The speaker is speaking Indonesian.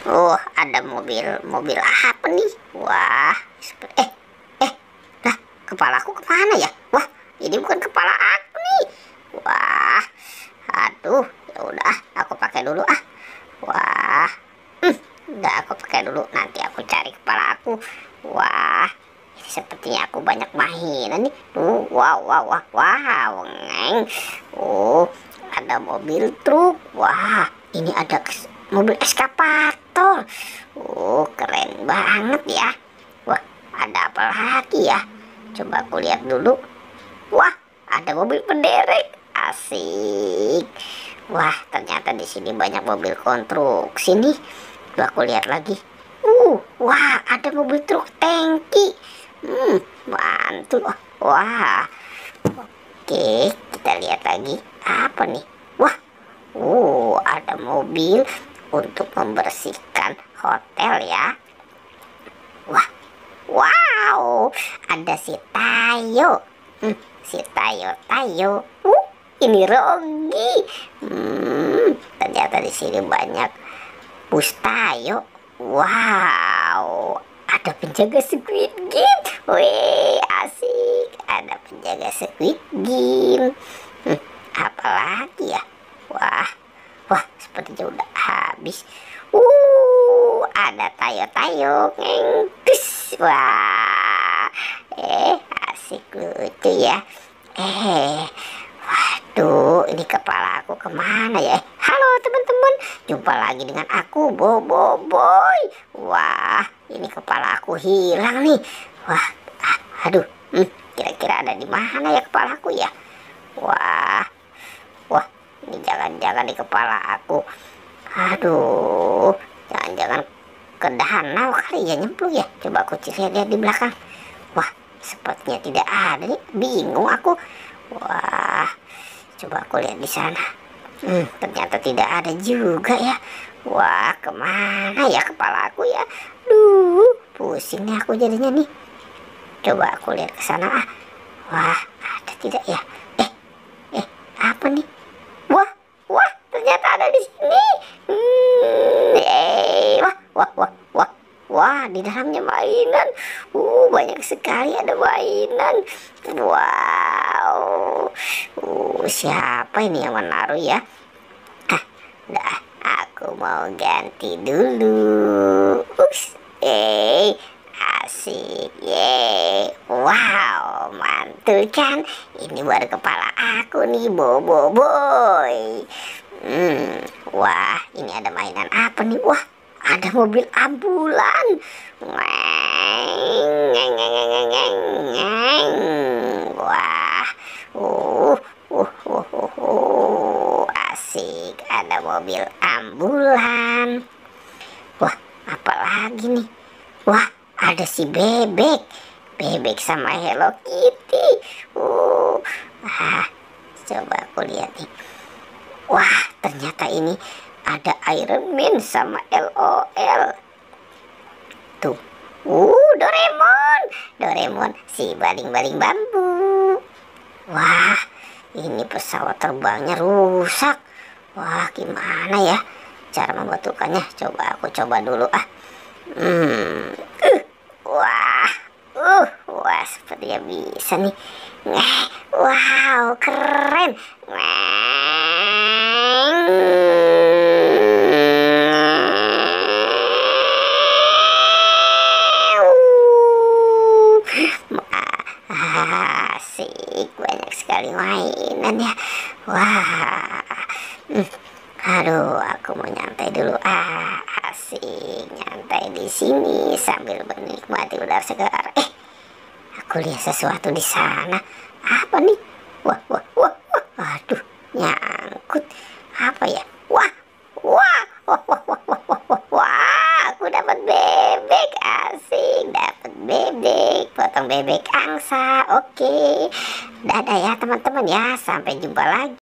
Oh, ada mobil apa nih? Wah, lah, kepalaku kemana ya? Wah, ini bukan kepala aku nih. Wah, aduh, ya udah, aku pakai dulu ah. Wah, udah aku pakai dulu. Nanti aku cari kepala aku. Wah, sepertinya aku banyak mainan nih. Wow, wow, wow, wow, ngeng. Oh, ada mobil truk. Wah, ini ada mobil eskavator. Oh, keren banget ya. Wah, ada apa lagi ya? Coba aku lihat dulu. Wah, ada mobil penderek. Asik. Wah, ternyata di sini banyak mobil konstruksi nih. Coba aku lihat lagi. Wah, ada mobil truk tangki. Mantul. Wah. Oke, kita lihat lagi. Apa nih? Wah, ada mobil untuk membersihkan hotel ya. Wah, wow, ada si Tayo. Si Tayo. Ini Rogi. Ternyata di sini banyak bus Tayo. Wow, ada penjaga Squid Game. Wih, asik. Ada penjaga Squid Game. Apalagi ya? Wah, sepertinya udah habis. Ada Tayo. Ngengkus. Wah, asik lucu ya. Waduh, ini kepala aku kemana ya? Halo teman-teman, jumpa lagi dengan aku Boboiboy. Wah, ini kepala aku hilang nih. Wah, aduh, kira-kira ada di mana ya kepala aku ya? Wah, ini jangan-jangan di kepala aku. Aduh, jangan-jangan ke danau kali ya nyemplung ya. Coba aku lihat di belakang. Wah, sepertinya tidak ada nih. Bingung aku. Wah, coba aku lihat di sana. Ternyata tidak ada juga ya. Wah, kemana ya kepala aku ya? Pusing nih aku jadinya nih. Coba aku lihat ke sana ah. Wah, ada tidak ya? Apa nih? Wah, ternyata ada di sini. Wah, di dalamnya mainan. Banyak sekali ada mainan. Wow. Siapa ini yang menaruh ya? Aku mau ganti dulu. Asik. Wow, mantul kan? Ini baru kepala aku nih, Boboiboy. Wah, ini ada mainan apa nih? Wah, ada mobil ambulan. Wah, asik. Ada mobil ambulan. Wah, apalagi nih? Wah, ada si Bebek sama Hello Kitty. Coba aku lihat nih. Wah, ternyata ini ada Iron Man sama LOL. Tuh. Doraemon si baling-baling bambu. Wah, ini pesawat terbangnya rusak. Wah, gimana ya cara membetulkannya? Coba dulu ah. Wah, sepertinya bisa nih. Wow, keren. Asik, banyak sekali mainan ya. Wah, aduh, aku mau nyantai dulu. Asik, nyantai di sini sambil menikmati udara segar. Aku lihat sesuatu di sana. Apa nih? Wah. Aduh, nyangkut. Apa ya? Wah. Aku dapat bebek. Asik, dapat bebek. Potong bebek angsa. Oke. Dadah ya teman-teman ya. Sampai jumpa lagi.